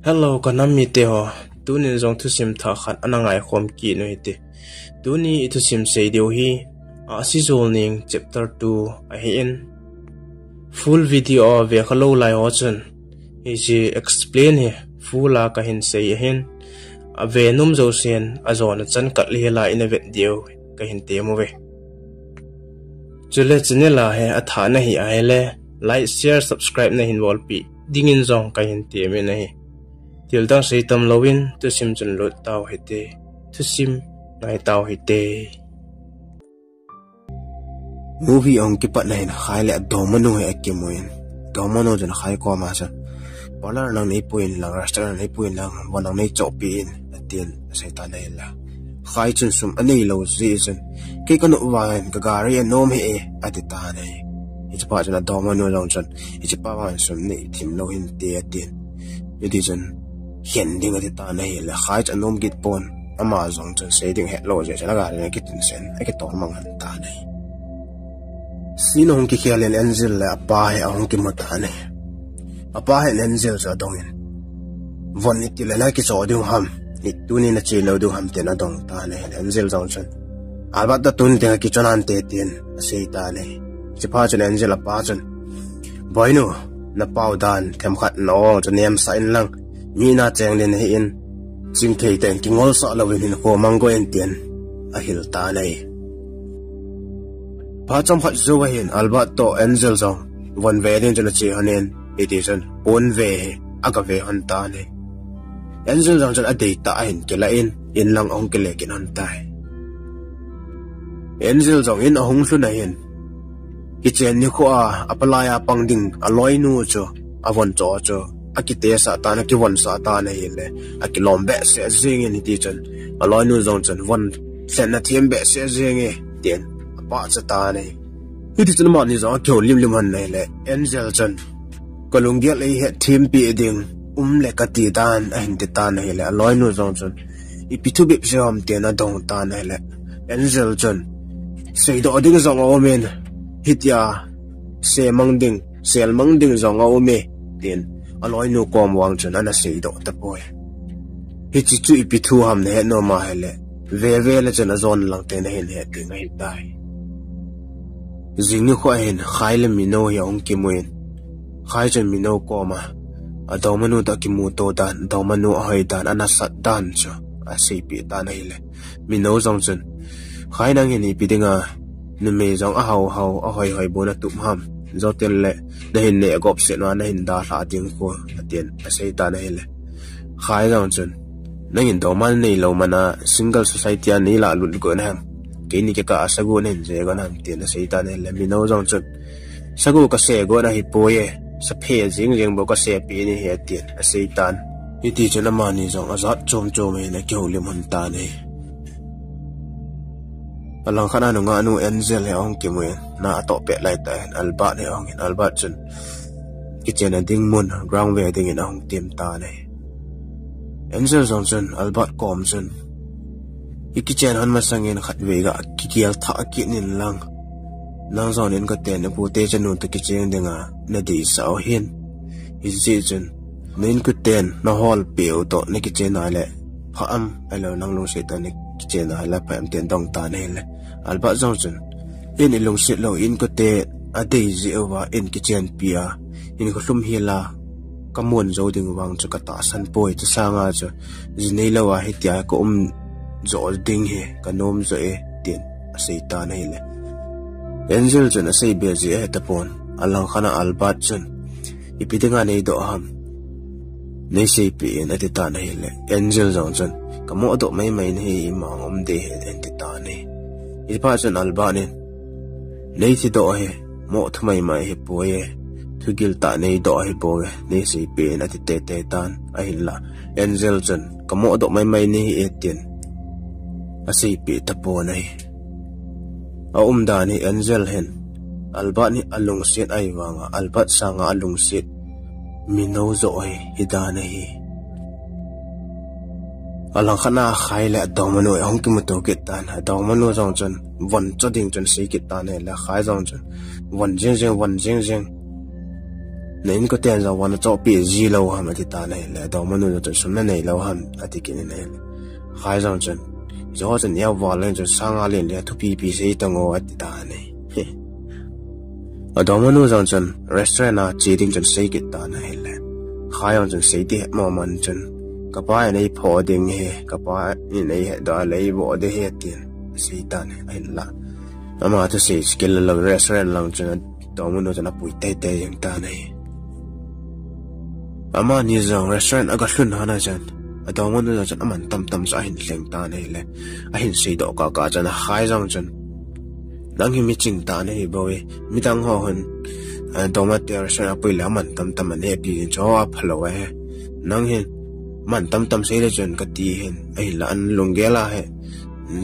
Hello, kanami te ho. Tunin zong tu sim tha khat anangai khom ki no ite. Tuni itu sim sei deu hi Ahsijolneng chapter 2 a hin. Full video ve khalo lai ho chen. Hi ji explain he full a ka hin sei hin. A ve num zo sen a zon chan kat li la in a vet deu ka hin te mo ve. Chule chine la he a tha na hi a hele like share subscribe na hin wol pi dingin zong ka hin te me na hi. Til dang sei tam lowin tu sim chun lot taw hite tu sim ngai taw hite movie on ki pat nain khai le domano he akimoin domano jan khai ko ma sa palar nang nei puin lang restaurant nei puin lang wanang nei chopi in atin sai ta nei la khai chun sum anei lo zi chen ke kan wan ga gari nom he atita nei ich pa jan domano long chen ich pa wan sum nei tim lo hin te atin yedi chen hiện ding ati ta nei la khai chan nom git pon ama zong chen sei ding he lo je chana ga ne kitin sen ai ke to mang han ta nei sin hong ki khialen angel la pa he hong ki mata nei apa he angel za dongin von itil la ki so ding ham ni tuni na che lo du ham te na dong ta nei angel zong chen alba da tun te ki chonan te tin sei ta nei che pa chen angel pa chen boinu na pau dan them khat no chen nem sain lang Mina cheng len he in ching thei ten ki ngol sa lawin hin ko mango en tien a hil ta nei pa chom khat zo hin alba to angel zong von ve den chen chi hanen edition on ve aga ve han ta nei angel zong chen a dei ta hin ke la in lang ong ke le kin han tai angel zong in a hong hlu na hin ki chen ni ko a apalaya pangding aloi nu cho avon cho cho akite sa ta na ki won sa ta na hele akilom be se zing in ti chen aloi nu zong chen won sen na thiem be se zing e ten pa cha ta nei ti chen ma ni zo kyo lim han nei le angel chen kolung dia le he thiem pi ding le ka ti dan a hin ti ta na hele aloi nu zong chen I pitu be se am te na dong ta na hele angel chen sei do ding zong o men hitya se mang ding sel mang ding zong o me ten aloi nu kom wang chen ana sei do ta boy hi chi chu I pithu ham ne no ma hele ve le chen azon lang te ne hen he te ngai dai jing kho hen khai le mi no yong ki muin khai chen mi no ko ma adaw manu da ki mu to dan daw manu hoi dan ana sat dan cho a sei pi ta nei le mi no zong chen khai nang ni pi dinga nu me zong a hau a hoi bo na tum ham zotel le na hin ne gop se na hin da la ding ko atien asei ta na hele khai jang chen nangin do man nei lo mana single society ani la lut go na ham ke ni ke ka asagu nen je go na tien asei ta ne le mi no jang chen sagu ka se go na hi poye sa phe jing bo ka se pi ni he tien asei tan ni ti chen ma ni jong azat chom me na ke holim han ta ne alang khana no nga nu angel he ong kimwen na ato pe lai ta alba ne ong in alba chen kitchen ding mun ground we ding in ong tim ta ne angel zong chen alba kom chen kitchen han ma sangin khat we ga kikial tha ki nin lang nang zon in ka ten pu te chen nu te kitchen dinga na di sao hin is chen nin ku ten na hol pe to ne kitchen na le pha am alo nang lu se ta ne kitchen na la pa am ten dong ta ne le alba zong chen in ilong sit lo in ko te a dei zi wa in kitchen pia in ko hlum hi la kamun zo ding wang chu ka ta san poi chu sanga chu zinei lo wa hitia ko zo ding he kanom zo e tin asei ta nei le angel chen asei be ji e ta pon alang khana alba chen ipidinga nei do ham nei sei pi en atita nei le angel zong chen kamo do mai nei ma om de he entita nei ipa chen alba nen nei ti do he mo thmai mai he poye thugil ta nei do he poye nei sei pe na ti te tan a hin la angel chen kamo do mai nei e tien a sei pe ta po nei a da ni angel hen alba ni alung sit ai wanga albat sanga alung sit mino zo he hida nei alang khana khai le dawmanu hong ki muto ke tan dawmanu jong chen won choding chen sei ki tan le khai jong chen won jing nên có tiền rồiวันcho bị gì lâu ham thì ta này là đó mà nó cho sum này lâu ham thì cái này khai rằng chân cho chân nhau vào lên cho sang à lên là thu bị gì tao ngồi thì ta này ở đó mà nó rằng chân restaurant à chỉ định chân xây cái ta này là khai rằng chân xây đi mà mình chân cái bài này phổ định hè cái bài này đó lấy bộ để hết tiền xây ta này là mà tôi xây cái là restaurant lang chân đó mà nó chân bụi tê tê yang ta này ama ni zong restaurant aga hlun hana chan adawman na chan aman tam sa hin leng ta nei le a hin sei do ka chan khai zong chan nang hi mi ching ta nei boy mi dang ho hun doma te restaurant pui la man tam an he pi cho a phalo he nang hi man tam sei le chan ka ti hin ai la an lungela he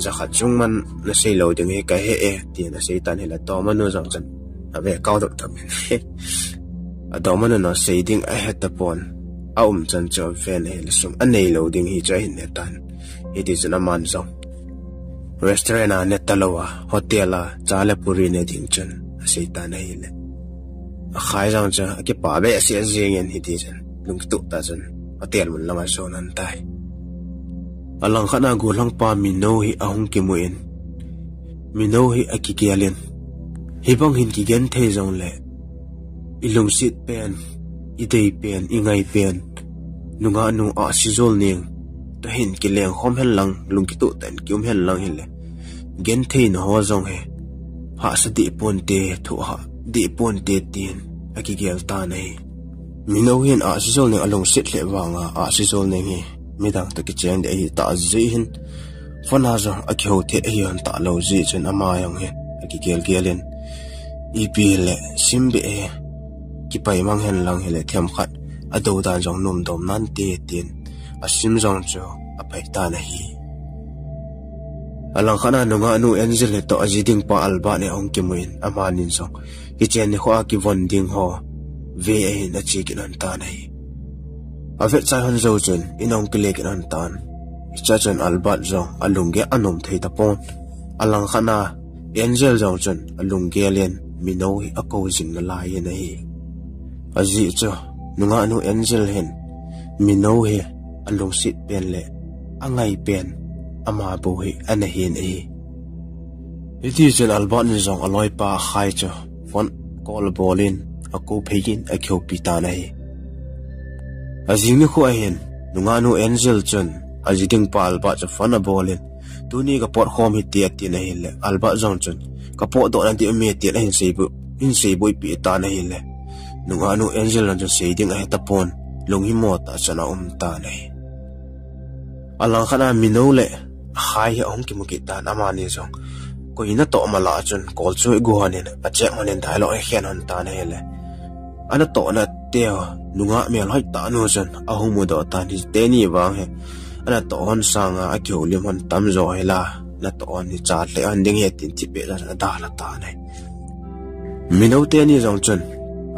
za khat chung man na sei lo ding he ka he ti na sei tan he la doma no zong chan ave kau do tam he adawman na sei ding a het tapon chan cho ven he lesum anei lo ding hi cha hin netan it is na man zong restaurant a netalowa hotel a chalapuri ne ding chan sei ta nei le a khai jang cha ke pa be se jeng en hi ti chan lung tu ta chan hotel mun lama so nan tai alang khana gu lang pa mi no hi ahung ki muin mi no hi akikialin hi bang hin ki gen the jong le ilung sit pen idei pen ingai pen nunga nu Ahsijolneng ta hin ki leng khom hen lang lung ki tu tan kium hen lang hin le gen thein ho zong he ha sa di pon te thu ha di pon te tin aki gel ta nei mino hin Ahsijolneng along sit le wanga Ahsijolneng hi midang ta ki cheng de hi ta zi hin fona zo aki ho the hi han ta lo zi chen ama yang he aki gelen ipile simbe ki pai mang hen lang hele thiam khat ado dan jong num dom nan te tin asim jong cho apai ta na hi alang khana nunga nu angel to ajiding pa alba ne ong ki muin amanin song ki chen ni khwa ki von ding ho ve hin a chi kin an ta nei avet sai han zo chen inong ki le kin an tan cha chen alba jong alungge anom thei ta pon alang khana angel jong chen alungge len mino hi ako jing na lai nei aji cho nunga nu angel hen mino he along sit pen le angai pen ama bo he anahin e iti chen alban ni jong aloi pa khai cho fon kol bolin ako phegin akho pita nai azing ni kho hen nunga nu angel chen ajiding pa alba cho fon a bolin tuni ka pot khom hi ti ati na hile alba jong chen ka po do na ti me ti na hin sei bu pi ta na hile nunga nu angel lan sei ding a tapon lunghi mo ta chana ta nei alang khana mino le khai hi ong ki mu ki ta na ma ni jong ko ina to mala chun kol chu gu hanin a che manen dai lo e khen han ta nei le ana to na te nunga me loi ta no chen a hu mu do ta ni te ni wang he ana to hon sanga a kyo lim hon tam zo hela na to on ni cha le an ding he tin ti pe la da la ta nei mino te ni jong chun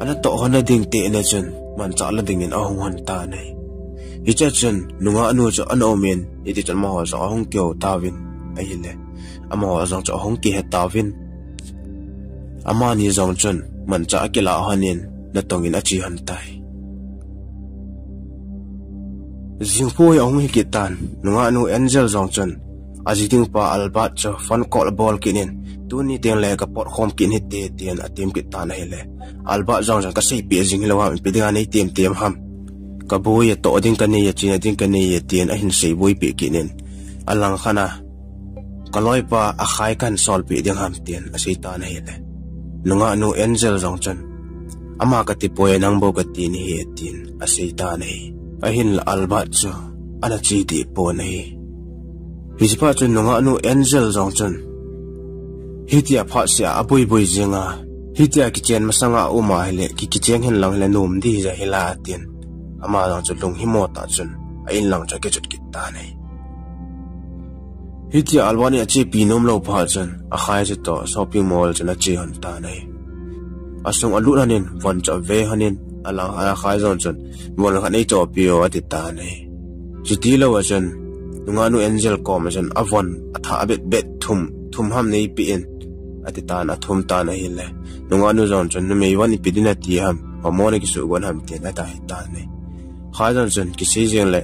ana to hona ding te na chen man cha la ding in a hon ta nei hi cha chen nunga anu cho an omen iti chan ma ho zo hong kyo tawin ai hile ama ho zong cho hong ki he tawin ama ni zong chen man cha ki la hanin na tongin a chi han tai jingpo yong hi ki tan nunga anu angel zong chen ajiting pa albat cho fan call ball kinin tuni ten le ka pot khom kin hi te ten atim ki tan hele alba zong ka sei pi jing lo ha pi dinga nei tem ham ka boi to ding ka nei china ding ka nei ten a hin sei boi pi kinin alang khana kaloi pa a khai kan sol pi ding ham ten a sei ta nei le nunga nu angel zong chen ama ka ti poe nang bo ka ti ni he tin a sei ta nei a hin la alba cho ana chi ti po nei hispa chen nunga nu angel zong chen hitia pha sia abui bui jinga hitia ki chen masanga uma hele ki cheng hen lang le num di ja hela tin ama lang chu lung hi mo ta chun a in lang cha ke chut ki ta nei hitia alwani a chi pi nom lo pha chun a khai che to shopping mall chuna chi han ta nei asung alu nanin von cha ve hanin alang ala khai zon chun mon kha nei to pi o ati ta nei chiti lo wa chun nunga nu angel ko ma chun avon atha bet thum ham nei pi in ati ta na thum ta na hile nunga nu zon chun me wani pi dina ti ham amone ki su gon ham te na ta ta ne khajan chen ki si jeng le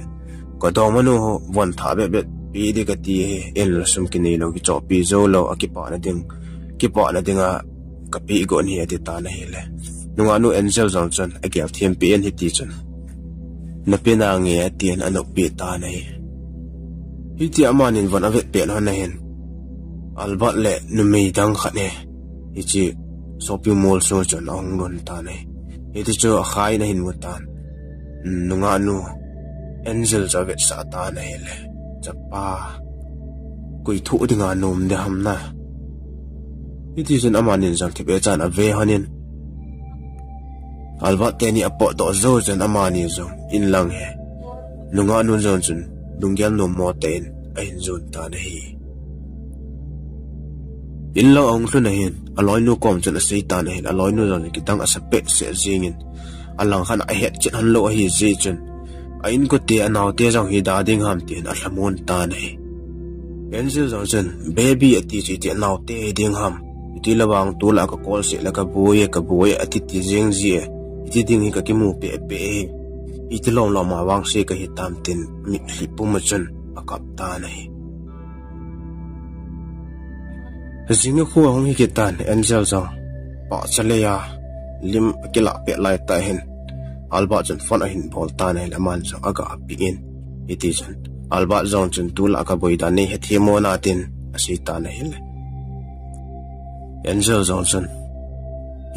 ko do manu ho won tha be be pi de ka ti en la sum ki nei lo ki cho pi zo lo akipa na dinga ka pi go ni ati ta na hele nunga nu angel zong chen agyal thiam pi en hi ti chen na pe na nge atien anok pi ta na hi ti amanin von avet pe na hen albat le nu mei dang khane hi chi shopping mall so chen ong gon ta na hi ti cho khai na hin mutan nunga nu angel javet sa ta na hele chapa koi thu dinga nom de hamna iti chen amanin jang thibe chan ave hanin alba teni apo do zo chen amani zo in lang he nunga nun zon chen dungyal no mo ten ain zon ta na hi in lo ong thun hin aloi nu kom chen sei ta na hin aloi nu zon ki tang asape se jingin alang khan a het chen han lo hi ji chen ain ko te anaw te jang hi da ding ham tin a hlamon ta na hi angel zong chen baby ati ji te naw te ding ham ti lawang tu la ka kol se la ka boye ati ti jeng ji ti ding hi ka ki mu pe pe iti long lo ma wang se ka hi tam tin mi hli pu ma chen akap ta nei zinga khu hong hi ke tan angel zong pa chale ya lim akila pe lai ta hen alba chen fon a hin bol ta nei la man so aga pi in iti chen alba zong chen tu la ka boi da nei he themo na tin asi ta nei le angel zong chen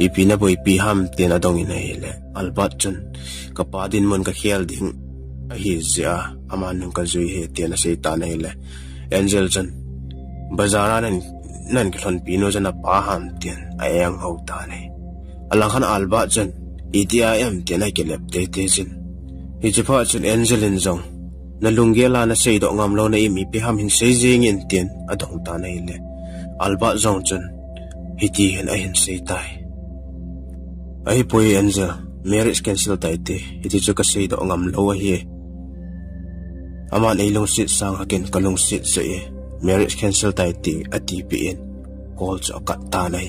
ipi na boy pi ham tin adong in hele albat chen ka pa din mon ka khial ding a hi zia amanung ka zui he tin sei ta nei le angel chen bazara nan ki thon pi no jana pa ham tin ayang ho ta nei alang khan albat chen itia em tin ai ke lep te te jin hi chipa chen angel in zong na lungela na sei do ngam lo na imi pi ham hin sei jing in tin adong ta nei le albat zong chen hiti hen ahin say tay ay poy angel marriage cancel tay te hiti jo ka say do ngam lo hi aman ay long sit sang hakin kalong sit sa marriage cancel tay te ati pin call cho kat tanay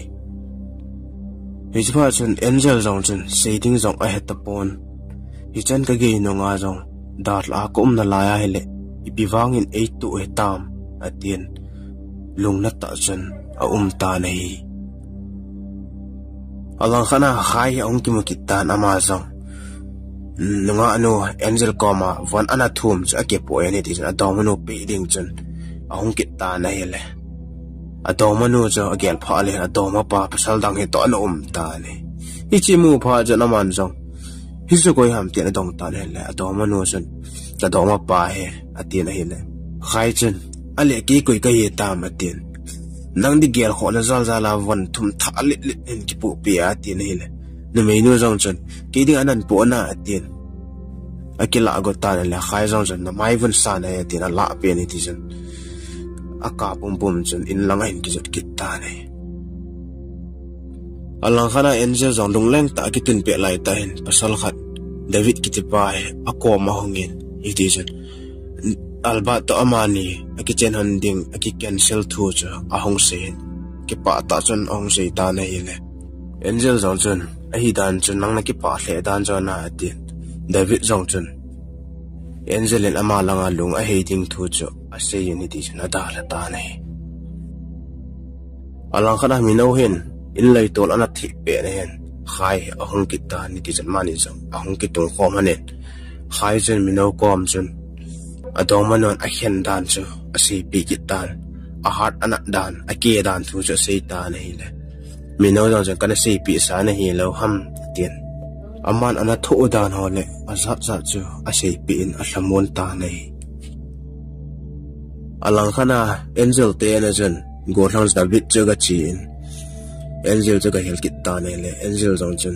hiti pa chen angel zong chen say ding zong ay hetapon hichan ka gay no nga zong dar la kum na laya hele ibivangin 8 to tam atin lung na ta chen a tanay alang khana khai ong ki makitan amazong nunga anu angel koma van ana thum cha ke po ene ti adomano pe ding chen ahong kita na hele adomano cha agel pha le adoma pa pasal dang he to an ta ne ichi mu pha ja naman jong hisu koi ham ti na dong ta ne le adomano chen adoma pa he ati na hele khai chen ale ki koi ka ye ta ma tin nang di gel ho na zal zala van thum tha lit en ki pu pi ati ne le ne me no jong chen ki ding anan po na atin akila go ta le khai jong chen na mai van sa na ati na la pe ni ti chen aka pum pum chen in lang in ki jot ki ta ne alang khana angel jong dong leng ta ki tun pe lai ta hen pasal khat david ki ti pa ako ma hongin iti chen alba to amani aki chen handing aki cancel thu cha ahong sen ki pa ta chon ong sei ta na ile angel zong chen ahi dan chen nang na ki pa hle dan jo na atin david zong chen angel en ama langa lung a heading thu cho a sei ni ti chen da la ta nei alang khana mi no hen in lai tol ana thi pe ne hen khai ahong ki ta ni ti chen mani zong ahong ki tung khom hanen khai chen mi no kom chen adomanon a hen dan chu a si pi kitan a heart ana dan a ke dan thu chu sei ta nei le mi no dang chen kana sei pi sa na hi lo ham tien aman ana tho dan ho le a zat zat chu a sei pi in a hlamon ta nei alang khana angel te na chen go thang david chu ga chin angel chu ga hel kit ta nei le angel dang chen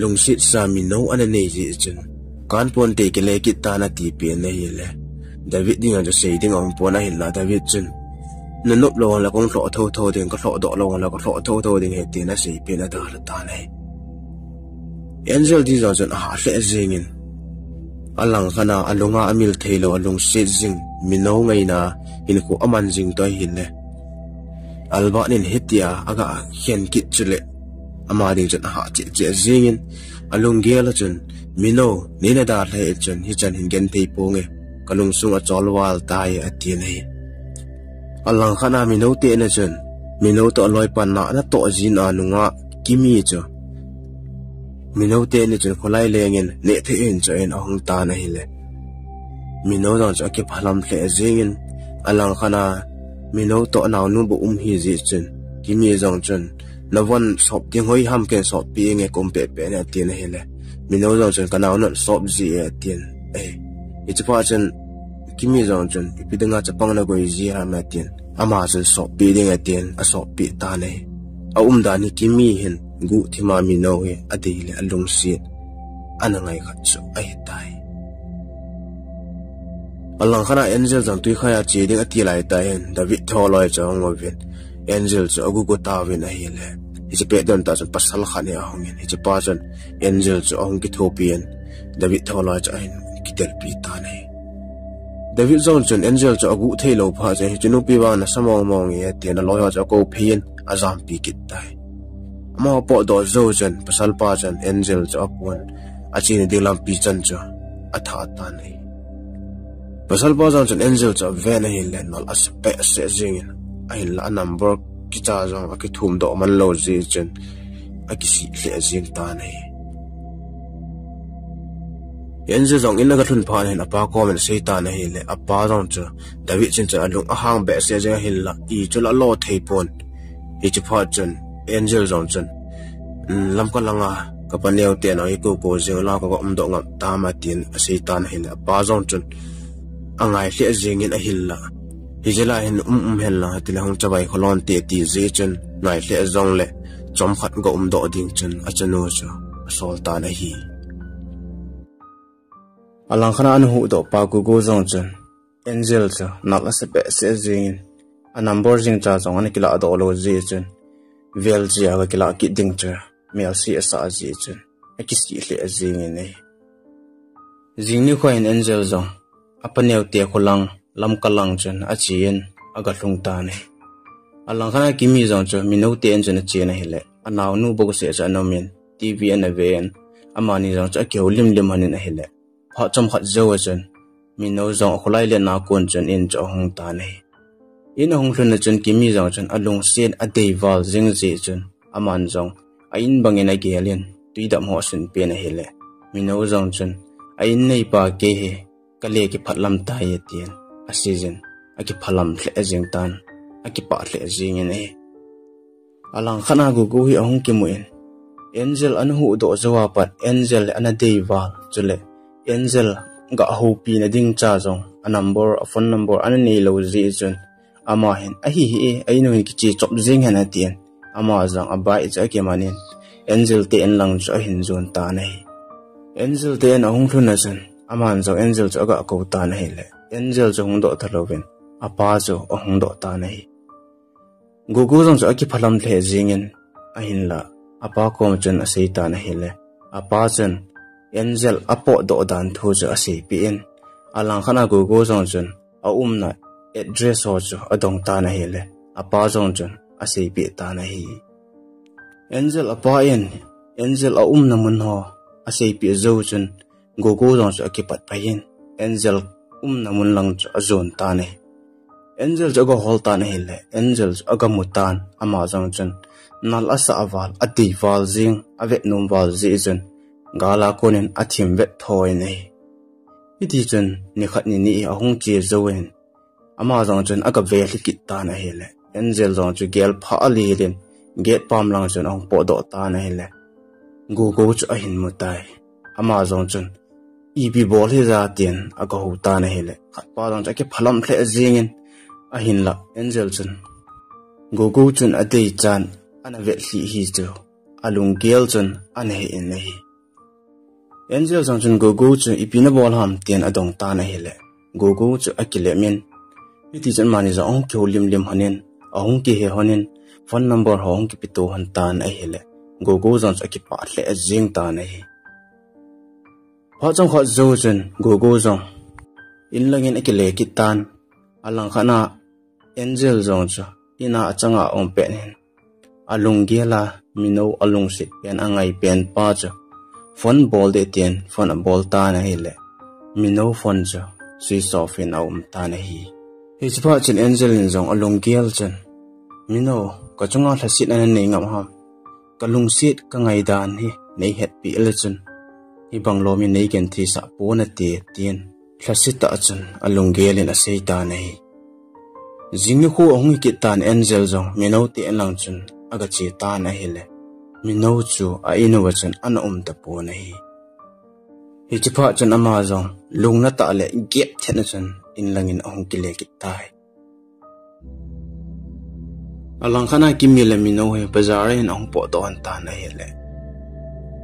lungsit sa mi no ana nei ji chen kan pon te ke le kit ta na ti pi nei le david ding an jo sei ding ong pon a hin la david chen na nop lo la kong tho tho tho ding ko tho do lo la ko tho tho tho ding he ti na sei pi na da la ta nei angel di zo chen a hle zingin alang khana alunga amil thailo alung se jing mino ngai na hin ko aman jing to hin le alba nin hitia aga hian kit chule ama ding chen ha che zingin alung gel chen mino nina da le chen hi chan hin gen thei ponge kalung sung a cholwal tai atien hi alang khana mino te na chen mino to loi pan na to jin anunga kimi cho mino te ni chen kholai lengin ne the in cho en ahung ta na hi le mino dang cho ke phalam hle zingin alang khana mino to naw nu bu hi ji chen kimi jong chen nawan sop ting hoi ham ke sop pi nge kom pe pe na tin hele mino jong chen kanaw non sop ji e tin it's pa chen kimi jong chen ipidanga chapang na goi ji ha ma tin ama chen sop pi ding e tin a sop pi ta ne a da ni kimi hin gu thima mino he adi le alung si anangai khat chu ai tai alang khana angel jang tui khaya chi ding ati lai ta hen david tholoi chong ovin angel chu agu ko ta win a hele ichi pe don ta chon pasal khani a hongin ichi pa chon angel chu ong ki thopian david tholoi cha hin kitel pi ta ne david zon chon angel chu agu thei lo pha che chunu pi wa na samong mong ye te na loya cha ko phian azam pi kit tai ama po do zo chen pasal pa chan angel chu apon achi ni dilam pi chan chu atha ta ne pasal pa chan angel chu ven hi len nal aspe se jing ai la number kita jong aki thum do man lo ji chen aki si le jing ta nei yenje jong in ga thun phan hen apa comment sei ta nei le apa jong chu david chin cha alung a hang be se je hin la I chu la lo thei pon I chu pha chen angel jong chen lam ka langa ka paneu te no I ko ko jing la ko um do ngam ta ma tin a sei ta nei le apa jong chen angai le jing in a hil la hijela hin hella tilahung chabai kholon te ti je chen ngai le zong le chom khat go do ding chen achano cho asol ta na hi alang khana an hu do pa gu go zong chen angel cha nak a sepe se jing a number jing cha zong an kila do lo je chen vel ji a kila ki ding cha mel si asa ji chen a ki si le jing ne jing ni khoin angel zong apaneu te kholang lam kalang chen achien aga hlung ta ne alang khana kimi jong cho mino te en chen che na hele anaw nu bo se cha no min tv an ven amani jong cha keu lim lim hanin a hele pha cham khat zo chen mino jong kholai le na kon chen in cho hung ta ne in hung hlun chen kimi jong chen alung sen a dei wal jing ji chen aman jong a in bangena gelin tuidam ho sun pe na hele mino jong chen a in nei pa ke he kale ki phatlam ta ye tien season aki phalam hle jing tan aki pa hle jing ne alang khana gu gu hi ahung ki muin angel an hu do zawa pat angel ana deiwa chule angel ga hu pi na ding cha jong a number a phone number an nei lo ji chun ama hen a hi ai no ki chi chop jing hana tien ama jang a bai cha ke manin angel te en lang cho hin zon ta nei angel te na hung thun na chen aman zo angel cho ga ko ta nei le angel jo hung do thalovin apa jo hung do ta nei gugu jong jo aki phalam the jingin a hin la apa ko chen a sei ta na hele apa chen angel apo do dan thu jo a sei pi in alang khana gugu jong chen a na address ho jo adong ta na hele apa jong chen a sei pi ta na hi angel apa in angel a na mun ho a sei pi zo chen gugu jong jo aki pat pain angel na mun lang azon ta ne angel jago hol ta ne hele angel aga mutan ama jang chen nal asa awal ati wal jing avet num wal ji chen gala konen athim vet thoi ne iti chen ni khat ni ahung che zoen ama jang chen aga ve likit ta na hele angel jang chu gel pha ali len get pam lang chen ong po do ta na hele gu go chu a hin mutai ama jang chen ibi bol he za tien aga hu ta na hele khat pa dang cha ke phalam hle jingin a hin la angel chen gogo chen a dei chan ana ve hi chu alung gel chen an he in nei angel sang chen gogo chen ipina bol ham tien adong ta na hele gogo chu akile men iti chen mani za ong kyo lim hanin ahung ki he hanin phone number hong ki pitu han tan a hele gogo sang cha ki pa hle jing ta na hi pha chang kha zo chen gogo zong in langin akile ki tan alang khana angel zong cha ina achanga ong pe nen alung gela mino alung sit pen angai pen pa cho phone ball de ten phone ball ta na hi le mino phone cho switch off in aum ta na hi chapa chen angel in zong alung gel chen mino ka chunga thasit na nei ngam ham kalung sit ka ngai dan hi nei het pi le chen hi banglo mi nei ken thi sa po na te tien thasit ta chen alung gel in a sei ta nei jing khu ong ki tan angel zong mino te lang chen aga che ta na hi le mino chu a inu chen an ta po na hi chapa chen ama zong lung na ta le gap thena chen in langin ong ki le ki tai alang khana kimi le mino he bazar in ong po do han ta na hi le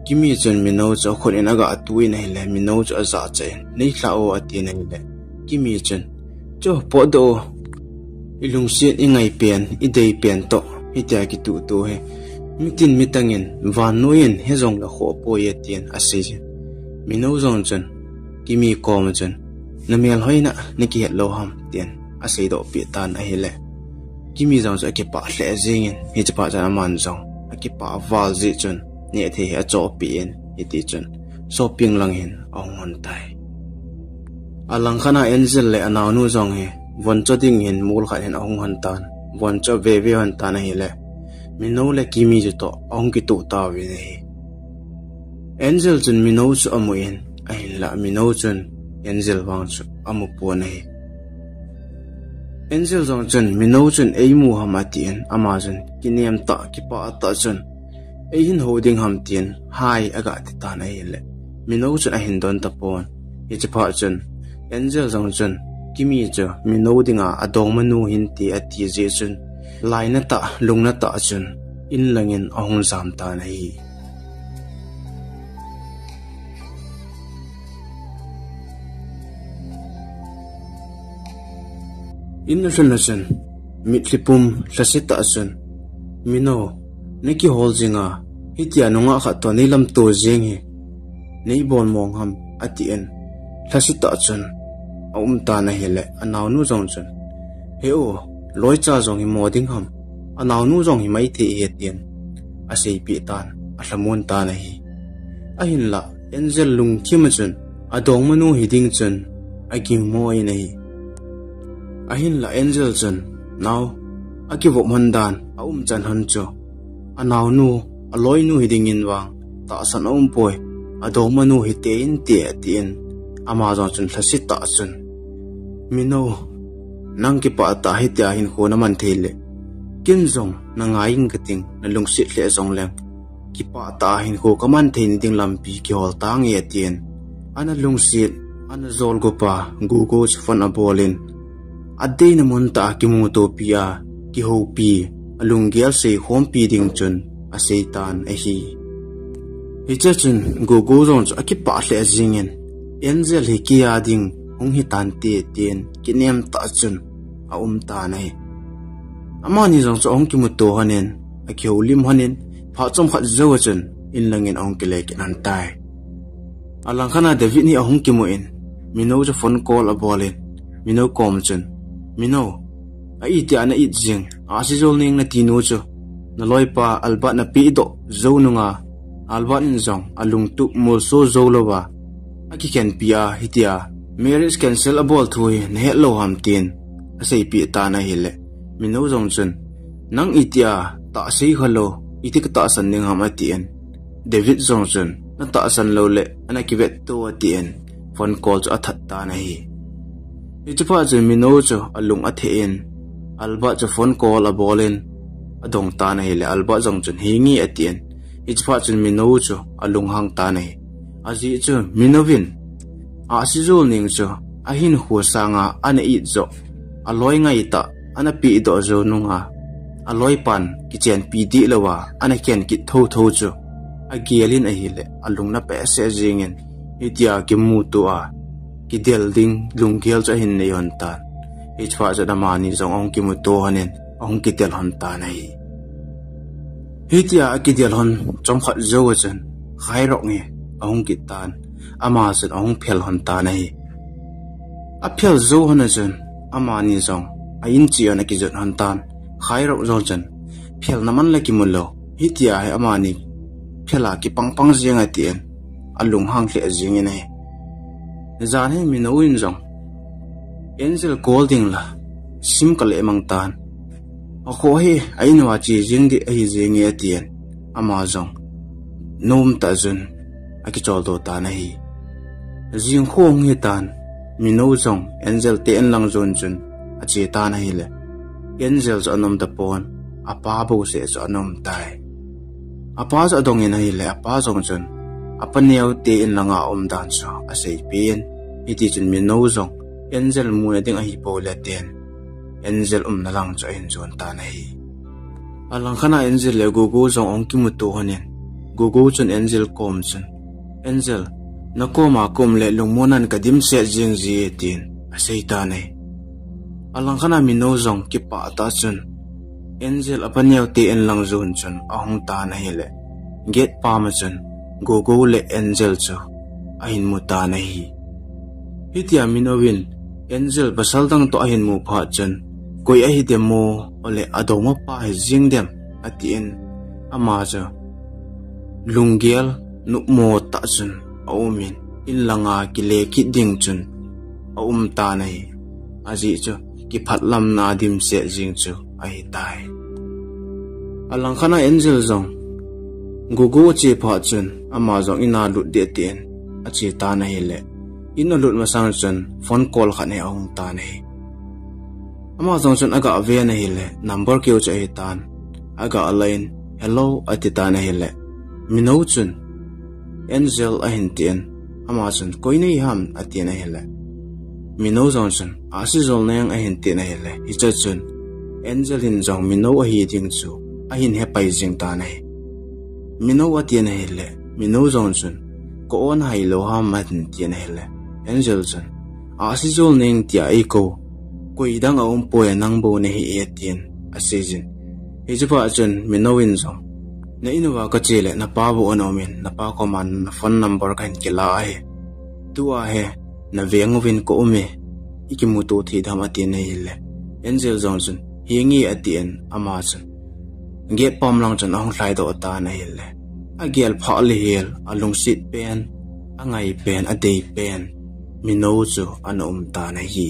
kimi chen mino cho khon in aga atui na hi le mino cho aza che nei thla o ati na hi le kimi chen cho po do ilung siat ingai pen idei pen to hitia ki tu to he mitin mitangin van noin he zong la kho po ye tien ase mino zong chen kimi kom chen namel hoina niki het lo ham tien ase do pi tan a hele kimi zong sa ke pa hle zingin hi chapa jan man zong a ke pa wal ji chen ne the a cho pi en iti chen shopping lang hin ong on tai alang khana angel le anaw nu zong he von cho ding hin mul khan hin ong han tan von cho ve ve han tan hi le mino le kimi ju to ong ki tu ta we ne angel chen mino chu amuin ai la mino chen angel wang chu amu po ne angel zong chen mino chen ei mu hamatien amazon kiniam ta ki pa ta chen ei hin holding ham tien hai aga ti ta na le mino chen a hin don ta pon hi chi pa chen angel zong chen kimi cho mino dinga adong manu hin ti ati je chen laina ta lungna ta chen in langin ahung zam ta na hi in na chen mitlipum lasita chen mino neki holzinga hitia nunga kha to nilam to jeng hi nei bon mong ham ati en lasita chen ta na hele anaw nu zong chen he o loi cha zong hi moding ham anaw nu zong hi mai the he tien a sei pi tan a hlamon ta na hi a hin la angel lung kim chen adong manu hi ding chen a kim moi nei a hin la angel chen now a ki vo mandan a chan han cho anaw nu a loi nu hi ding in wang ta san poi adong manu hi te in te tien amazon chen thasit ta chen mino nang ki pa ta hi tia hin ho na man thele kin zong na ngaing kating na lungsit le zong leng ki pa ta hin ho kaman thein ding lampi ki hol tang ye tien ana lungsit ana zol go pa gu go chfan a bolin ade na mon ta ki mu to pia ki ho pi alung gel se hom pi ding chun a seitan a hi hi chachun gu go zong a ki pa le zingen angel hi ki ya ding hong hi tan te tien kinem ta chun a ta nai amani jong cho ong ki mu to hanen a kheu lim hanen pha chom khat zo chun in langin ong ki le ki nan tai alang khana david ni ong ki mu in mino jo phone call a bolin mino kom chun mino a iti ana it jing Ahsijolneng na tinu cho na loipa alba na pi do zo nunga alba in jong alung tu mul so zo lowa aki ken pia hitia marriage cancel abol thui ne hello ham tin asei pi ta na hile mino jong chun nang itia ta sei khalo itik ta san ning ham atien david jong chun na ta san lo le ana ki vet to atien phone call cho athat ta na hi ichpa je mino cho alung athe en alba cho phone call abolin adong ta na hile alba jong chun hingi atien ichpa chun mino cho alung hang ta na hi aji cho minovin Ahsijolneng cho ahin hu sanga ana it zo aloi ngai ta ana pi do zo nunga aloi pan kichen pi di lawa ana ken ki tho tho cho agialin a hile alung na pe se jingen itia ki mu to a ki del ding lungkel cho hin nei hon ta ichwa ja damani jong ong ki mu to hanen ong ki tel hon ta nai hitia ki del hon chom khat zo chen khai rok nge ong ki tan ama set ong phel hon ta nai a phel zo hon chen ama ni zong a in chi ana ki jot hon tan khai rok zo chen phel naman la ki mulo hitia he amani phela ki pangpang zinga tien alung hang le zing ine zan he mi no in jong angel golding la sim kal emang tan a kho he ainwa chi jing di ai jing ye tien ama jong nom ta jun aki chol do ta na hi jing khong he tan mi no jong angel te en lang zon chun a che ta na hi le angel zo anom da pon apa bo se zo anom tai apa zo dong in hi le apa jong chun apa neu te in langa om dan so a sei pen iti chun mi no jong angel mu na ding a hi po le ten angel na lang cho in zon ta na hi alang khana angel le go go jong ong ki mu to hanen go go chun angel kom chun angel na ko ma kom le lungmonan ka dim se jing ji tin a sei ta nei alang khana mi no jong ki pa ta chun angel apaneu te en lang zon chun a hong ta na hi le get pa ma chun go go le angel cho a hin mu ta na hi hitia mi no win angel basal dang to a hin mu pha chun koi a hi demo ole adoma pa hi jing dem atien ama cha lungial nu mo ta chun aumin in langa ki le ki ding chun ta nei aji cho ki phatlam na dim se jing chu ai tai alang khana angel zong gogo che pha chun ama zong ina lut de ten achi ta nei le in lut ma sang chun phone call khane ong ta nei ama zong chun aga ave nei le number kyo che tan aga line hello ati ta nei le mino chun angel a hin tien ama chun koi nei ham ati nei le mino zong chun Ahsijolneng a hin tien nei le hi cha chun angel hin jong mino a hi ding chu a hin he pai jing ta nei mino ati nei le mino zong chun ko on hai lo ham ma tin tien nei le angel chun Ahsijolneng tia ai ko koi dang a po nang bo ne hi e tien a sejin hi chu pa chun mino win zong na inuwa ka chile na pa bu onomin na pa ko man na phone number kan kila ai tua he na vengwin ko ume ikimuto thi dhama ti nei le angel johnson hingi atien ama chun ge pom lang chan ong hlai do ta nei le a gel pha le hel alung sit pen angai pen a dei pen mino chu anom ta nei hi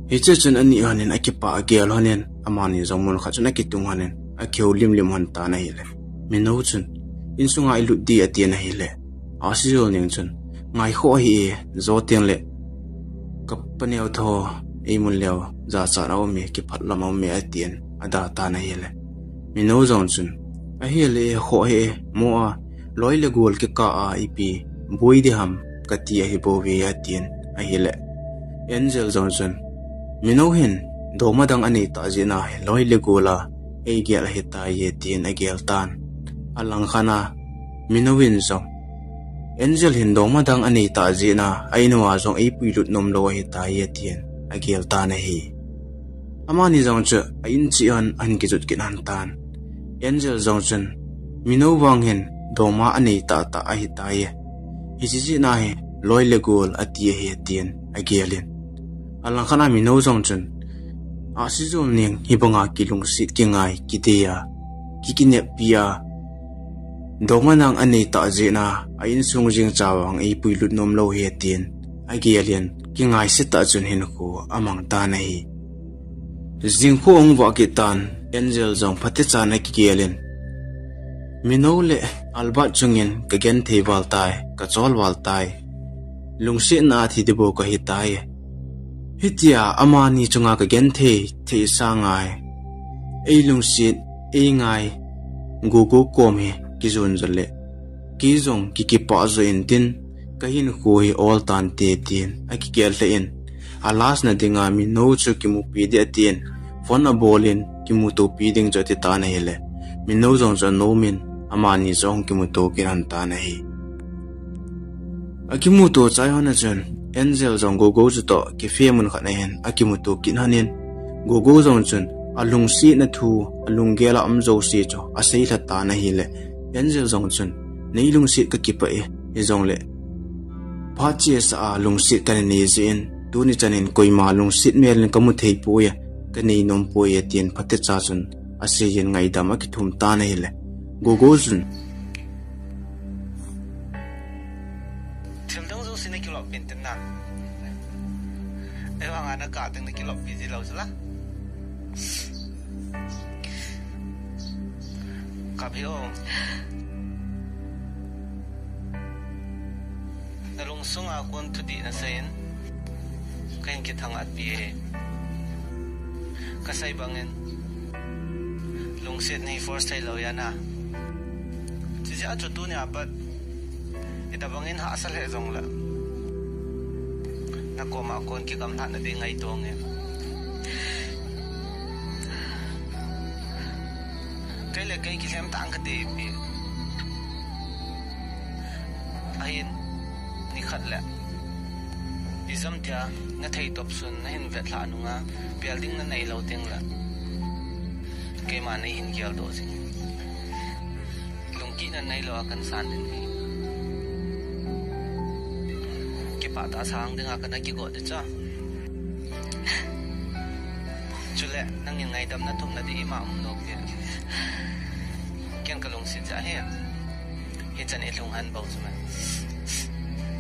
hi chun ani hanin akipa gel hanin amani zongmon kha chun akitung hanin akhiu lim han ta na hi le mino chun insunga ilu di ati na hi le Ahsijolneng chun ngai kho hi zo tiang le kappaneu tho eimun leo za cha raw me ki phatlam me atien ada ta na hi le mino zong chun a hi le kho he mo a loi le gol ki ka a ipi boi de ham kati a hi bo we atien a hi le angel zong chun mino hin doma dang ani ta jina loi le gola ei gel hita ye tin a gel tan alang khana minowin zong angel hin doma dang ani ta jina ainwa zong ei puilut nom lo hita ye tin a gel tan hi amani zong chu in chi an ki jut kin han tan angel zong chun mino wang hin doma ani ta a hita ye hi ji na he loi le gol atie he tin a gelin alang khana mino zong chun Ahsijolneng hibanga kilung sit kingai kideya kikine pia domanang ani ta jena ain sungjing chawang ei puilut nom lo he tin agialian kingai sita chun hin ko amang ta nei jing khong wa kitan angel jong phate cha na kialin minole alba chungin ka gen thewal tai ka chol wal tai lungsi na thi debo ka hitai hitia amani chunga ka gen the sangai ei lungsit ei ngai gugu komi kizun jale kizong kikipa zo intin kahin koi all tan te tin akikel te in alas na dinga mi no chu kimu pi de tin phone a bolin kimu to pi ding jati ta na hele mi no jong jo no min amani jong kimu to kiran ta na hi akimu to chai hona chen angel jong go zu to ki femun khana hen akimu to kin hanin go jong chun alung si na thu alung gela am zo si cho asei tha ta na hi le angel jong chun nei lung si ka ki pa e jong le pha che sa lung si kan ni zin tu ni chanin koi ma lung si mel kamu thei puya ka nei nom puya tin phate cha chun ase yen ngai dam ki thum ta na hi le Gogo Jun. Till those who see Nicky Lop Pinton now. Ever on a garden Nicky Lop busy Losla? Capio. The long song I want to dinner saying, can get hung at BA. Kasay bangin. Long Sydney first hello yana. Sisi acho tu ni apat. Ita bangin ha asal he zong la. Nakoma kon ki kam na di ngai tong e. Kai le kai Kisem tang ka de bi. Ayin ni khat la. Isam tia na thei top sun na hin vet la nu nga building na nei lo teng la. Kai ma nei hin gyal do sing. Lungki na nei lo akan san din ni. Ki pa ta sang ding akan na ki go de cha. Chule nang yin ngai dam na thum na di ma um no ke. Ken ka lung si cha he. Hi chan e lung han bo zuma.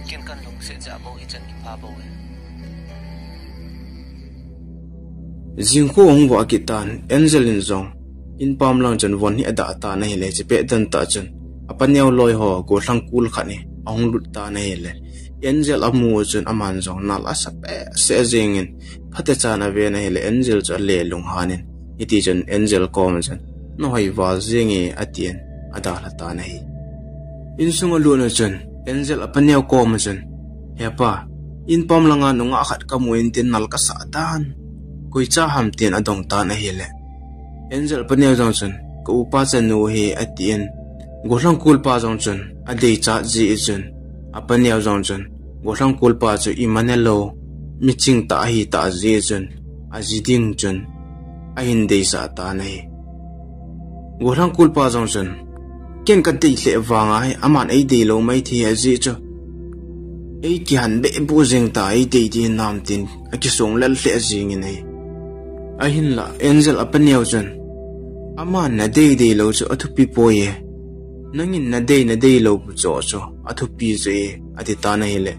Ken kan lung si cha bo hi chan ki pa bo e. Jingko ong wa kitan Angelin zong in pam lang jan won hi ada ta na hele che pe dan ta jan apanyau loi ho go thang kul khani ong lut ta na hele Angel amu jan aman zong nal asa pe se jingin phate cha na ve na hele Angel cha le lung hanin iti jan Angel kom jan no hai wa jingi atien ada la ta na hi in sunga lu na jan Angel apanyau kom jan hepa in pam langa nunga khat kamuin tin nal ka sa dan koi cha ham tin adong ta na hele Angel paneu Johnson ko upa chanu he atien golang kulpa Johnson adei cha ji ijun apaneu Johnson golang kulpa chu imanelo miching ta hi ta ji ijun ajiding jun ahin dei sa ta na he golang kulpa Johnson ken ka dei le wanga he aman ei dei lo mai thi aji chu ei ki han be bu jing ta ei dei di nam tin akisong lal le jing nei ahin la Angel apanyau jan ama na dei lo chu athupi poye nangin na dei lo bu cho cho athupi je ati ta na hele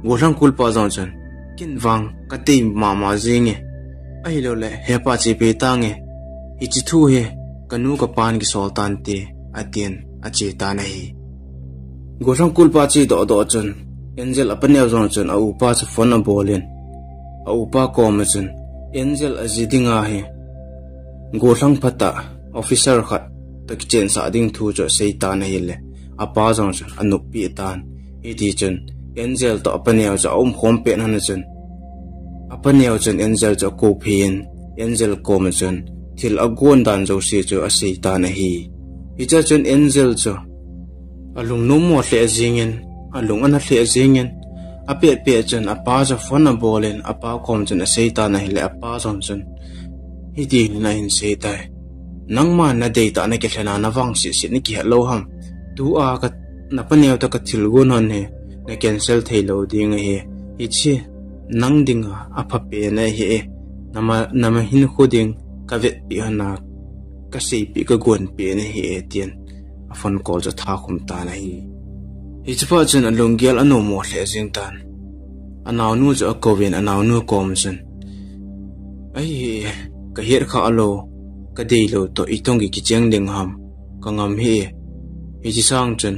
golang kulpa jang jan kin wang ka dei mama jinge ai lo le he pa chi pe tange ichi thu he kanu ka pan ki sultan te atien ache ta na hi golang kulpa chi do jan Angel apanyau jang jan au pa chu phone bolen au pa ko ma jan Angel azidinga he golang phata officer khat takchen sa ding thu jo seitan hele apa jang anu pi tan eti chen Angel to apanyau ja hom pe han chen apanyau chen Angel ja ko phin Angel ko ma chen thil agon dan jo se jo a seitan hi icha chen Angel jo alung no mo hle jingen alung ana hle jingen ape pe chen apa ja phone bolen apa kom chen a seitan hele apa jang chen hiti na in seitai nangma na dei ta na ke hlana na wang si ni ki hello ham tu a ka na paneu ta ka thilgon han he na cancel thailo ding he ichi nang dinga apha pe na he nama hin khoding ka vet pi hana ka sei pi ka gon pe na he tien a phone call ja tha khum ta na hi ichi pa chen along gel anu mo hle jing tan anaw nu ja koven anaw nu kom chen ai ka her kha alo ka dei lo to itong ki cheng ding ham ka ngam hi ji sang chen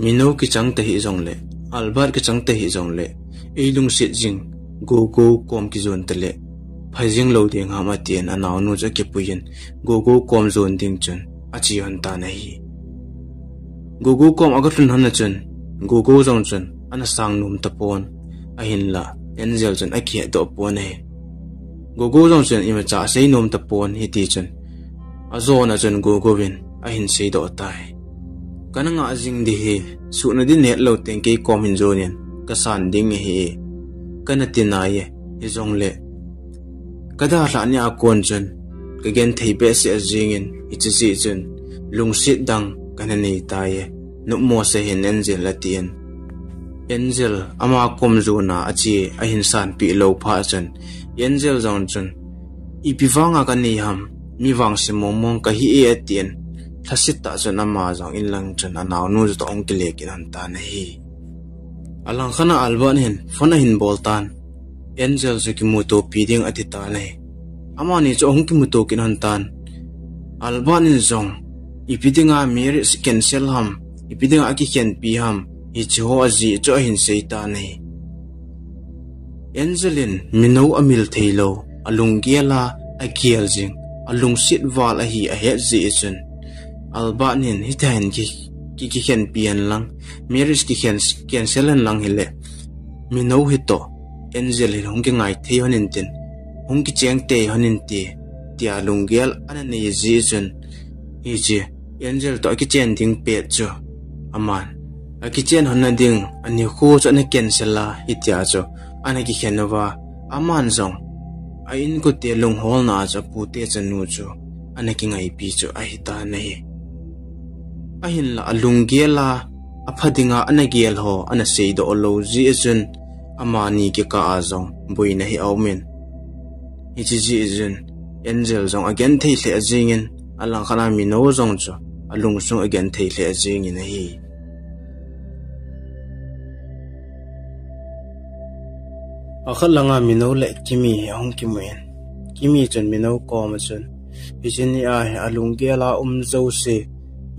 mino ki chang te hi jong le albar ki chang te hi jong le eilung sit jing go kom ki zon te le phajing lo ding ham atien anaw nu ja ke puyin go kom zon ding chen achi han ta na hi go kom agatlun han na chen go jong chen ana sang num ta pon ahin la Angel chen akhi do pon he go jong chen ima cha sei nom ta pon hi ti chen azona chen go win ahin sei do tai kananga jing di he su na din net lo teng ke kom hin zonian ka san ding he kana tinaye hi jong le kada hla ni a kon chen ka gen thei be se jingin ichi si chen lung sit dang kana nei taye nu mo se hin Angel latien Angel ama kom zona achi ahin san pi lo pha chen Angel jong chen ipiwanga ka nei ham mi wang se momong ka hi e atien thasit ta chon ama jong in lang chon anaw nu to ong kile kin han ta na hi alang khana alban hin fona hin boltan angel zu ki muto piding atita nei amani cho ong ki muto kin han tan alban in zong ipidinga mir cancel ham ipidinga ki ken pi ham hi cho aji cho hin seita nei angelin mino amil theilo alungiala akiel jing alung sit wal a hi a he ji chun albanin hitain ki ken pian lang miris ki ken cancelan lang hile mino hito angel hong ki ngai the honin tin hong ki cheng te honin ti tia lungial anani ji chun hi ji angel to ki chen ding pe cho aman a ki chen honna ding ani khu cho na cancela hitia cho ana ki khenwa aman zong a in ko te lung hol na cha pu te chanu cho ana ki ngai pi cho a hita nei a hin la alungiela aphadinga anagel ho ana seido lo ji chun amani ki ka azong buina hi aumen hi ji jun angel zong again thei hle ajingin alang khana mi no zong cho alung sung again thei hle ajingin hi akhalanga mi no le kimi hong kimen kimi chun mi no ko ma chun bijini a alungela zo se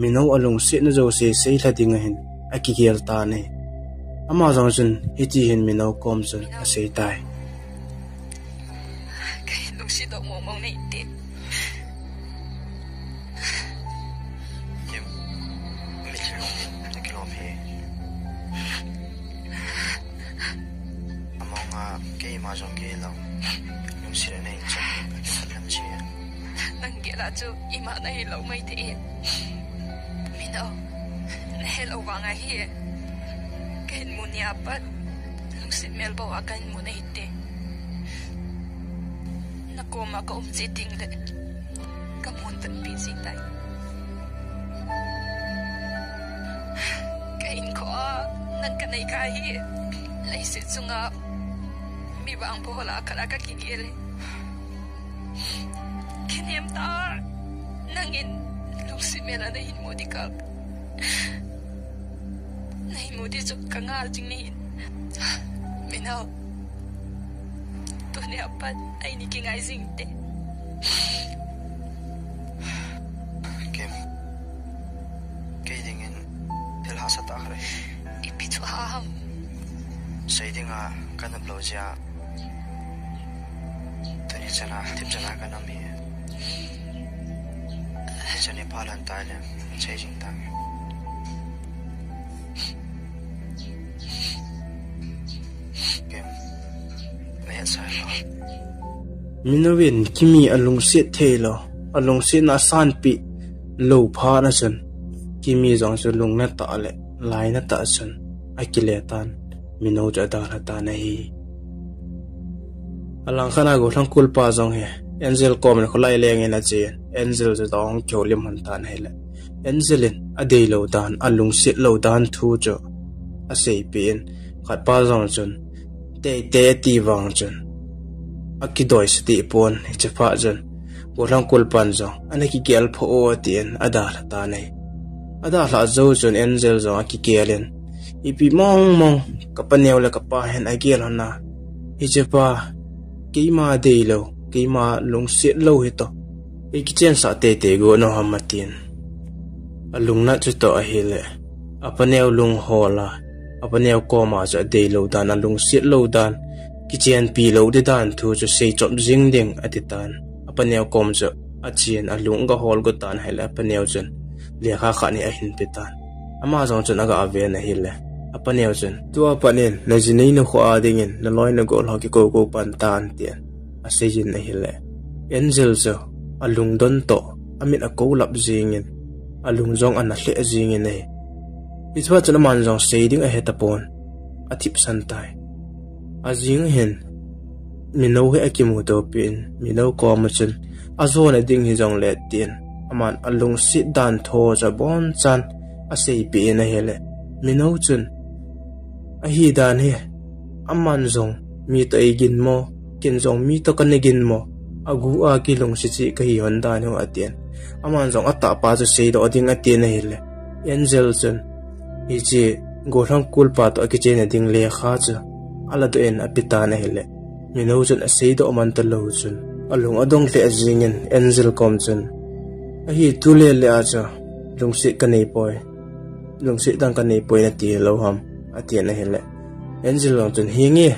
mi no alung se na zo se sei thadinga hin akigel ta ne ama zong chun hiti hin mi no kom chun a sei tai kai lung si do mo mong nei ti Kim mi chero kilom he amonga ke ma jong ke lo lung si nei chang lam chi nang ge la chu ima nei lo mai ti mi no hello wa nga hi ken mu ni apat lung si mel bo akan mu nei ti nakoma ka umji ting le kamun tan busy tai kain ko nang kanai ka hi lai se chunga mi bang bo la kala ka kigele kinem ta nangin luksi mela na hin modikal na hin modi chuk kangal jing ni minau to ne apat ai ni kingai sing te Kim ke dingin tel ha sa ta khare ipitu ham Saidinga kana blojia tani chana tip chana kana mi chani palan tale chejing ta Kim me sai lo minowin kimi alung se thelo alung se na san pi lo pha na chan kimi jong chu lung na ta le lai na ta chan akile tan mino ja da ra ta nei alang khana go thang kul pa jong he angel kom ne kholai leng ena che angel ja dong cholim han tan hele angelin adei lo dan alung se lo dan thu jo a sei pin khat pa jong chun te ti wang chun akidoi sti pon che pha jan go thang kul pan jo anaki gel pho o tien ada la ta nei ada la zo chun angel jo akikelen ipi mong kapanew la kapa hen agel hona ijepa keima deilo keima lungsit lo hito ikichen sa te go no hamatin alung na chuto ahile apanew lung hola apanew koma ja deilo dan alung sit lo dan kichen pi lo de dan thu chu sei chop jing ding atitan apanew kom jo achien alung ga hol go tan hela apanew chen lekha khani a hin pitan ama jong chen aga ave na hile apanew chen tua panen na jinei na kho adingin na loi na gol hoki ko pan tan tian asejin na hile angel zo alung don to amit a ko lap jingin alung jong an hle jingin nei iswa chen man jong seiding a hetapon atip santai azing hen mino he akimu to pin mino ko ma chen azona ding hi jong le tin aman alung sit dan tho ja bon chan asei pi na hele mino chun a hi dan he aman zong mi to igin mo kin zong mi to kanegin mo agu a ki lung si chi ka hi hon dan ho atien aman jong ata pa chu sei do ding atien nei le angel chun hi chi go thang kul pa to ki chen ding le kha chu ala do en apita na hele mino chun a sei do man ta lo chun alung adong le azingin angel kom chun a hi tu le le a cha lung si ka nei poi lung si dang ka nei poi na ti lo ham atien na hele angel long chun hi nge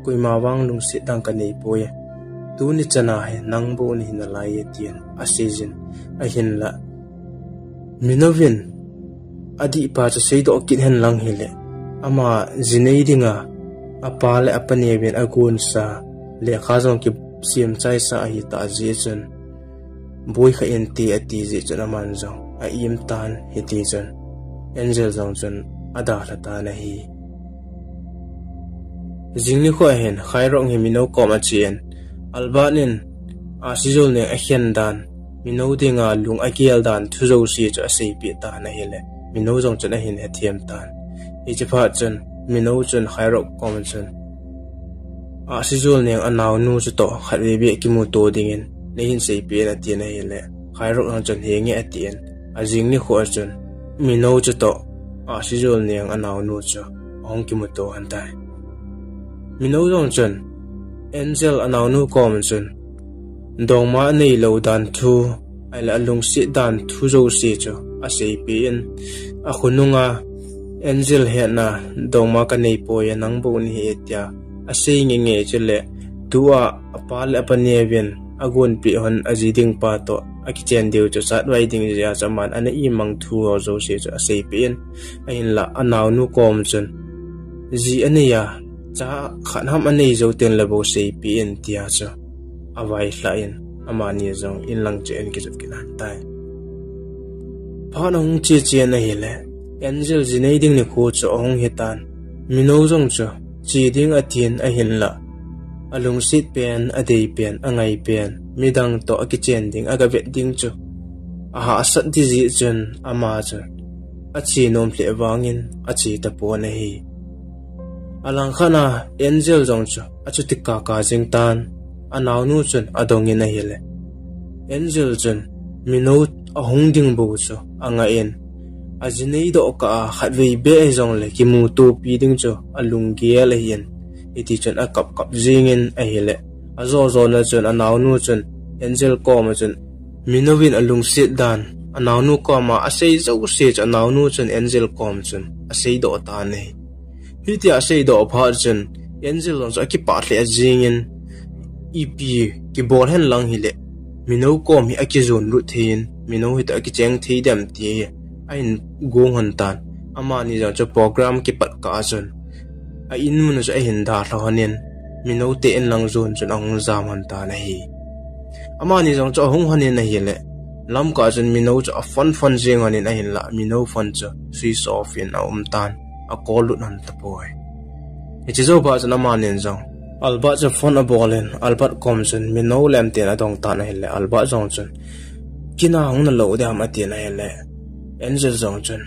kui ma wang lung si dang ka nei poi tu ni chana he nang bo ni na lai atien a season a hin la minovin adi pa cha sei do kin hen lang hele ama zinei dinga apa le apane ben agun sa le khazong ki siam chai sa hi ta ji chen boy kha en ti ati ji chen aman jong a im tan hi ti chen angel jong chen ada la ta na hi jingni kho hen khairong hi mino ko ma chen albanin Ahsijolneng a hian dan mino dinga lung akial dan thuzo si cha sei pi ta na hele mino jong chen a hin he thiam tan hi che pha chen mino chen khairok kom chen Ahsijolneng anaw nu chu to khatwe be ki mu to dingin ne hin sei pi na ti na hele khairok ang chen he nge atien a jingni kho chen mino chu to Ahsijolneng anaw nu chu ong ki mu to han tai mino jong chen angel anaw nu kom chen dong ma nei lo dan thu ai la lung si dan thu zo si cho a sei pi in a khununga angel he na dong ma ka nei po ya nang bo ni he tia a sei nge nge chele tua apal apaneven agun pi hon ajiding pa to a kichen deu cho sat wai ding ya chaman ana I mang thu zo si cho a sei pi in a in la anaw nu kom chen ji ania cha khan ham anei zo ten la bo sei pi in tia cho awai hlain amani zong in lang chen ki jut kinan tai phanong chi chen na hele angel jinei ding ni khu cho ong hetan mino zong cho chi ding athin a hin la alung sit pen adei pen angai pen midang to aki chen ding aga vet ding cho aha sat di ji chen ama cho achi nom ple wangin achi ta po na hi alang khana angel zong cho achu tikka ka jing tan anaw nu chun adong in a hele angel chun mino ahong ding bo cho anga en ajinei do ka khatwei be zong le ki mu to pi ding cho alung ge la hian iti chun a kap kap jingin a hele azo zo na chun anaw nu chun angel ko ma chun minovin alung sit dan anaw nu ko ma asei zo se ch anaw nu chun angel kom chun asei do ta nei hiti asei do pha chun angel long cho ki pa hle jingin ipi ki bol hen lang hile mino kom hi akizon ru thein mino hit akicheng thei dam ti ain gong han tan ama ni ja cho program ki pat ka chun a inu na a hin da hlohanin mino te en lang zon chun ang zam han ta na hi ama ni jong cho hong hanin na hi le lam ka chun mino cho a fun jing hanin a hin la mino fun cho switch off in a tan a call lut han ta poi it is over chun ama nin jong alba cha phone a bolin albat kom chun mino lem te na dong ta na hi le alba jong chun kina hong na lo de am ati na hi le angel jong chun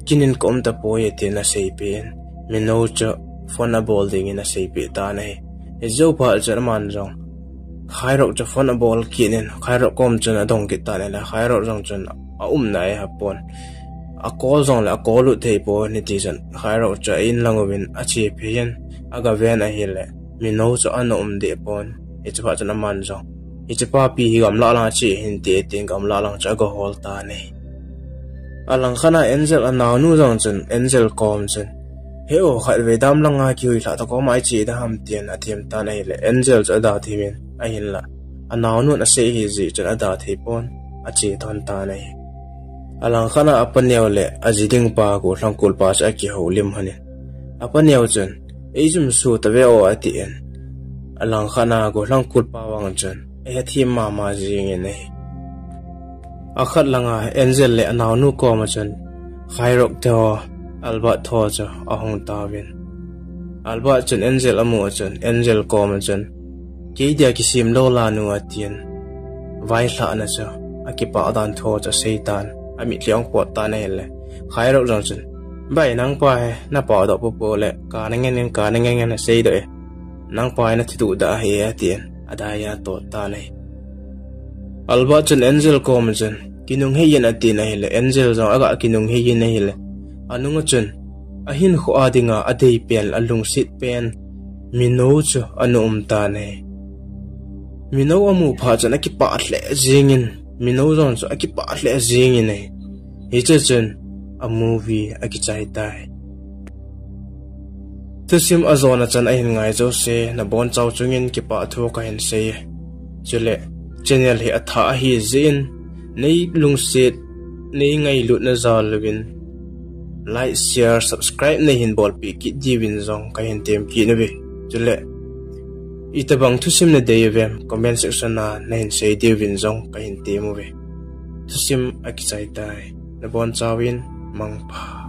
kinin kom ta poi te na sei pen mino cho phone a bol ding in a sei pe ta nei e zo pa cha man jong khairok cho phone a bol kinin khairok kom chun a dong ki ta ne la khairok jong chun a nai ha pon a call jong la call lu thei po ni ti jan khairok cha in langowin a chi phen aga ven a hi le mino cho an de pon e cha cha man jong e cha pa pi hi gam la la chi hin te ting gam la lang cha go hol ta nei alang khana angel anaw nu jong chun angel kom chun he o khat ve dam langa ki hui la ta ko mai chi da ham tian a thiam ta nei le angel cha da thimin a hin la anaw nu na se hi ji chun ada thei pon a chi thon ta nei alang khana apanyaw le ajiding pa ko hlangkul pa sa ki ho lim hanin apanyaw chun ejum su ta ve o atien alang khana ko hlangkul pa wang chun e thim ma ma jing nei akhat langa angel le anaw nu ko ma chun khairok to alba tho cha ahong tawin alba chun angel amu chun angel ko ma chun ke dia kisim lo lanu atien vai hla na cha akipa dan tho cha seitan ami tliang po ta na hele khairok jong chun bai nang pa he na pa do po le ka na ngen na sei do e nang pa na thitu da he atien Adia to ta nei alba chun angel kom chun kinung heyen ati na hele angel zong aga kinung heyen na hele anunga chun ahin kho adinga adei pel alung sit pen mino chu anu ta nei mino amu pha chun akipa hle jingin mino zong chu akipa hle jingin nei hi chun a movie akichai tai tusim azona chan ahin ngai zo se na bon chaw chungin ki pa thu ka hin se chule channel hi atha hi zin nei lungsit nei ngai lut na zalwin like share subscribe nei hin bol pi ki diwin zong ka hin tem ki ne be chule itabang tusim na deyevem comment section na hin se diwin zong ka hin temu be tusim akichai tai na bon chawin mangpa